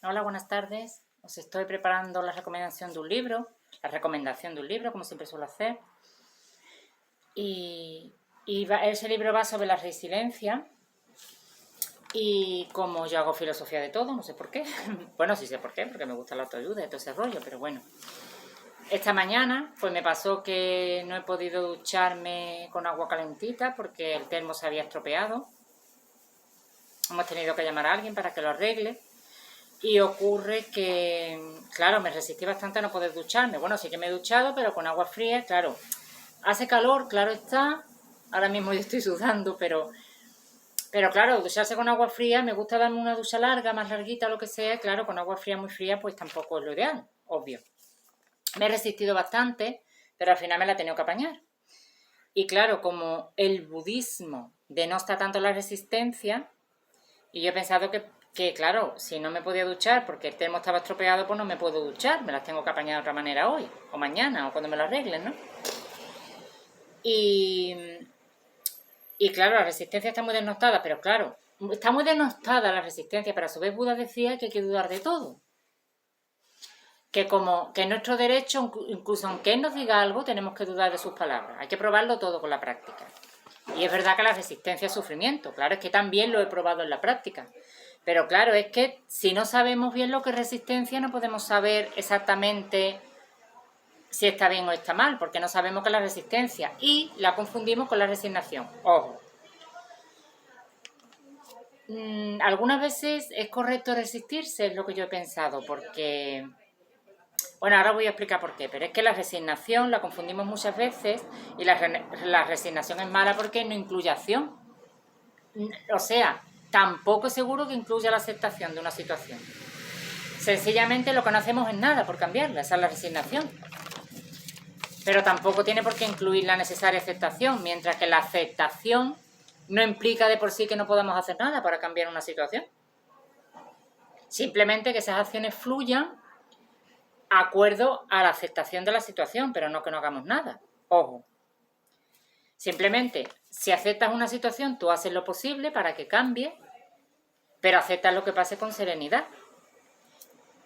Hola, buenas tardes. Os estoy preparando la recomendación de un libro, como siempre suelo hacer. Ese libro va sobre la resiliencia y como yo hago filosofía de todo, no sé por qué. Bueno, sí sé por qué, porque me gusta la autoayuda y todo ese rollo, pero bueno. Esta mañana pues me pasó que no he podido ducharme con agua calentita porque el termo se había estropeado. Hemos tenido que llamar a alguien para que lo arregle. Y ocurre que, claro, me resistí bastante a no poder ducharme. Bueno, sí que me he duchado, pero con agua fría, claro. Hace calor, claro está. Ahora mismo yo estoy sudando, pero claro, ducharse con agua fría, me gusta darme una ducha larga, más larguita, lo que sea. Claro, con agua fría muy fría, pues tampoco es lo ideal, obvio. Me he resistido bastante, pero al final me la he tenido que apañar. Y claro, como el budismo denota tanto la resistencia, y yo he pensado que, claro, si no me podía duchar porque el termo estaba estropeado, pues no me puedo duchar. Me las tengo que apañar de otra manera hoy, o mañana, o cuando me lo arreglen, ¿no? Y, y claro, la resistencia está muy denostada, pero claro, está muy denostada la resistencia, pero a su vez Buda decía que hay que dudar de todo. Que como que es nuestro derecho, incluso aunque él nos diga algo, tenemos que dudar de sus palabras. Hay que probarlo todo con la práctica. Y es verdad que la resistencia es sufrimiento. Claro, es que también lo he probado en la práctica. Pero claro, es que si no sabemos bien lo que es resistencia, no podemos saber exactamente si está bien o está mal, porque no sabemos qué es la resistencia y la confundimos con la resignación. Ojo. Algunas veces es correcto resistirse, es lo que yo he pensado, porque... Bueno, ahora voy a explicar por qué, pero es que la resignación la confundimos muchas veces y la resignación es mala porque no incluye acción. O sea, tampoco es seguro que incluya la aceptación de una situación. Sencillamente lo que no hacemos es nada por cambiarla, esa es la resignación. Pero tampoco tiene por qué incluir la necesaria aceptación, mientras que la aceptación no implica de por sí que no podamos hacer nada para cambiar una situación. Simplemente que esas acciones fluyan de acuerdo a la aceptación de la situación, pero no que no hagamos nada. Ojo. Simplemente, si aceptas una situación, tú haces lo posible para que cambie, pero aceptas lo que pase con serenidad.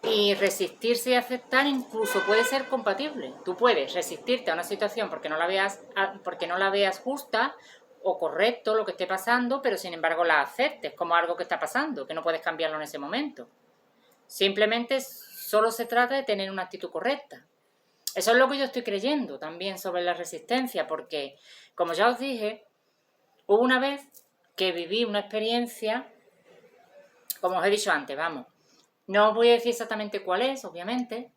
Y resistirse y aceptar incluso puede ser compatible. Tú puedes resistirte a una situación porque no la veas justa o correcto lo que esté pasando, pero sin embargo la aceptes como algo que está pasando, que no puedes cambiarlo en ese momento. Simplemente solo se trata de tener una actitud correcta. Eso es lo que yo estoy creyendo también sobre la resistencia, porque, como ya os dije, hubo una vez que viví una experiencia, como os he dicho antes, vamos, no os voy a decir exactamente cuál es, obviamente,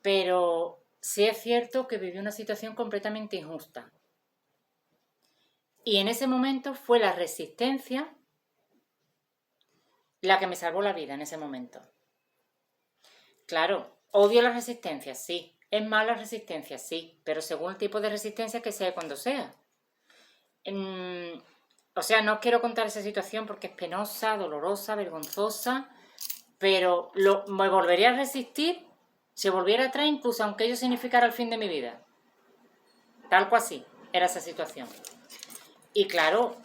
pero sí es cierto que viví una situación completamente injusta. Y en ese momento fue la resistencia la que me salvó la vida en ese momento. Claro, odio la resistencia, sí. Es mala resistencia, sí. Pero según el tipo de resistencia que sea cuando sea. O sea, no quiero contar esa situación porque es penosa, dolorosa, vergonzosa, pero me volvería a resistir si volviera atrás, incluso aunque ello significara el fin de mi vida. Tal cual así era esa situación. Y claro,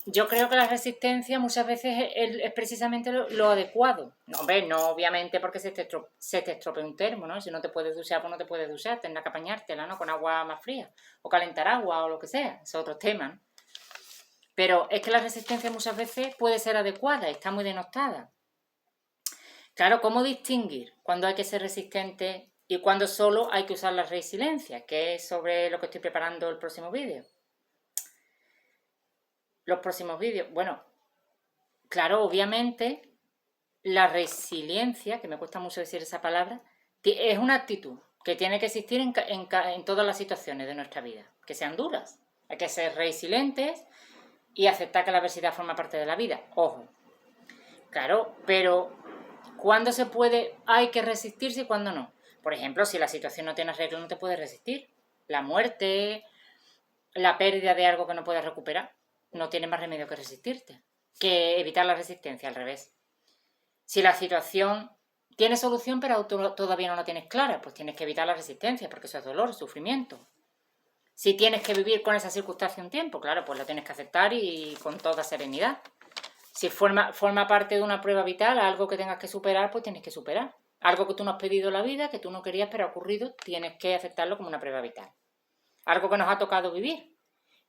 yo creo que la resistencia muchas veces es precisamente lo adecuado. No, hombre, no obviamente porque se te estropee un termo, ¿no? Si no te puedes duchar, pues no te puedes duchar, tendrás que apañártela, ¿no? Con agua más fría, o calentar agua, o lo que sea, es otro tema, ¿no? Pero es que la resistencia muchas veces puede ser adecuada, está muy denostada. Claro, ¿cómo distinguir cuándo hay que ser resistente y cuándo solo hay que usar la resiliencia? Que es sobre lo que estoy preparando el próximo vídeo. Los próximos vídeos, bueno, claro, obviamente la resiliencia, que me cuesta mucho decir esa palabra, es una actitud que tiene que existir en todas las situaciones de nuestra vida, que sean duras. Hay que ser resilientes y aceptar que la adversidad forma parte de la vida. Ojo, claro, pero ¿cuándo hay que resistirse y cuándo no? Por ejemplo, si la situación no tiene arreglo, no te puedes resistir. La muerte, la pérdida de algo que no puedes recuperar, no tienes más remedio que resistirte, que evitar la resistencia, al revés. Si la situación tiene solución, pero todavía no la tienes clara, pues tienes que evitar la resistencia, porque eso es dolor, sufrimiento. Si tienes que vivir con esa circunstancia un tiempo, claro, pues lo tienes que aceptar y con toda serenidad. Si forma parte de una prueba vital, algo que tengas que superar, pues tienes que superar. Algo que tú no has pedido en la vida, que tú no querías, pero ha ocurrido, tienes que aceptarlo como una prueba vital. Algo que nos ha tocado vivir.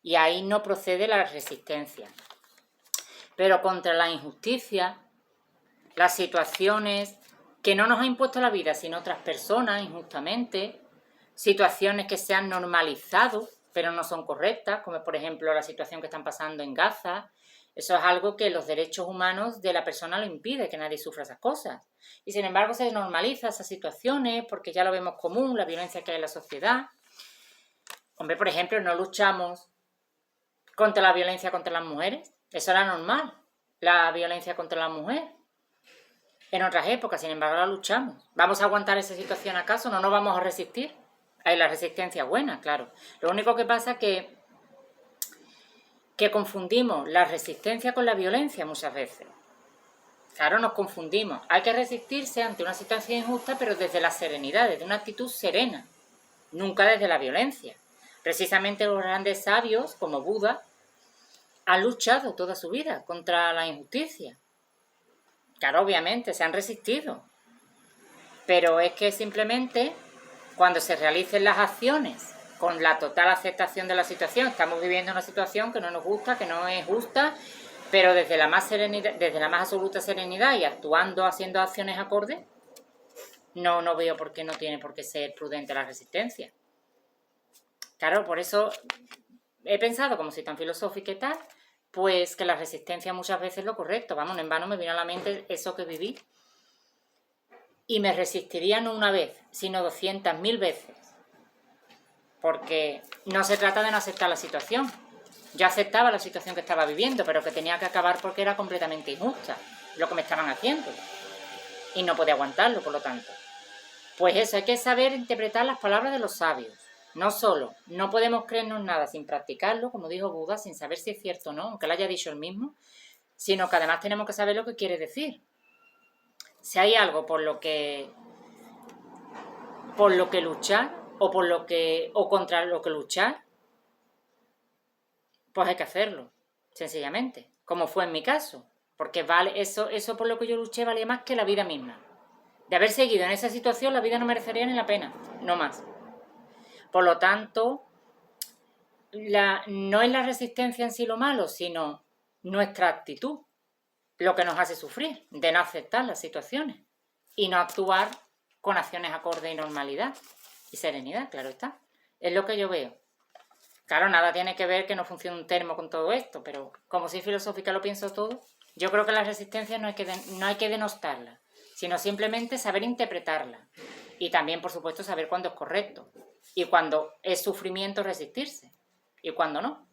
Y ahí no procede la resistencia. Pero contra la injusticia, las situaciones que no nos ha impuesto la vida, sino otras personas injustamente, situaciones que se han normalizado, pero no son correctas, como por ejemplo la situación que están pasando en Gaza. Eso es algo que los derechos humanos de la persona lo impide, que nadie sufra esas cosas. Y sin embargo se normaliza esas situaciones porque ya lo vemos común, la violencia que hay en la sociedad. Hombre, por ejemplo, no luchamos contra la violencia contra las mujeres. Eso era normal, la violencia contra la mujer. En otras épocas, sin embargo, la luchamos. ¿Vamos a aguantar esa situación acaso? ¿No nos vamos a resistir? Hay la resistencia buena, claro. Lo único que pasa es que confundimos la resistencia con la violencia muchas veces. Claro, nos confundimos. Hay que resistirse ante una situación injusta, pero desde la serenidad, desde una actitud serena, nunca desde la violencia. Precisamente los grandes sabios, como Buda, han luchado toda su vida contra la injusticia. Claro, obviamente, se han resistido. Pero es que simplemente cuando se realicen las acciones con la total aceptación de la situación, estamos viviendo una situación que no nos gusta, que no es justa, pero desde la más serenidad, desde la más absoluta serenidad y actuando, haciendo acciones acordes, no veo por qué no tiene por qué ser prudente la resistencia. Claro, por eso he pensado, como soy tan filosófica y tal, pues que la resistencia muchas veces es lo correcto. Vamos, en vano me vino a la mente eso que viví. Y me resistiría no una vez, sino 200.000 veces. Porque no se trata de no aceptar la situación. Yo aceptaba la situación que estaba viviendo, pero que tenía que acabar porque era completamente injusta lo que me estaban haciendo. Y no podía aguantarlo, por lo tanto. Pues eso, hay que saber interpretar las palabras de los sabios. No solo, no podemos creernos nada sin practicarlo, como dijo Buda, sin saber si es cierto o no, aunque lo haya dicho él mismo, sino que además tenemos que saber lo que quiere decir. Si hay algo por lo que luchar o contra lo que luchar, pues hay que hacerlo, sencillamente, como fue en mi caso, porque vale eso por lo que yo luché valía más que la vida misma. De haber seguido en esa situación, la vida no merecería ni la pena, no más. Por lo tanto, no es la resistencia en sí lo malo, sino nuestra actitud lo que nos hace sufrir, de no aceptar las situaciones y no actuar con acciones acorde y normalidad y serenidad, claro está. Es lo que yo veo. Claro, nada tiene que ver que no funcione un termo con todo esto, pero como soy filosófica lo pienso todo. Yo creo que la resistencia no hay que denostarla, sino simplemente saber interpretarla. Y también, por supuesto, saber cuándo es correcto. Y cuando es sufrimiento resistirse. Y cuándo no.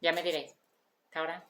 Ya me diréis. Hasta ahora.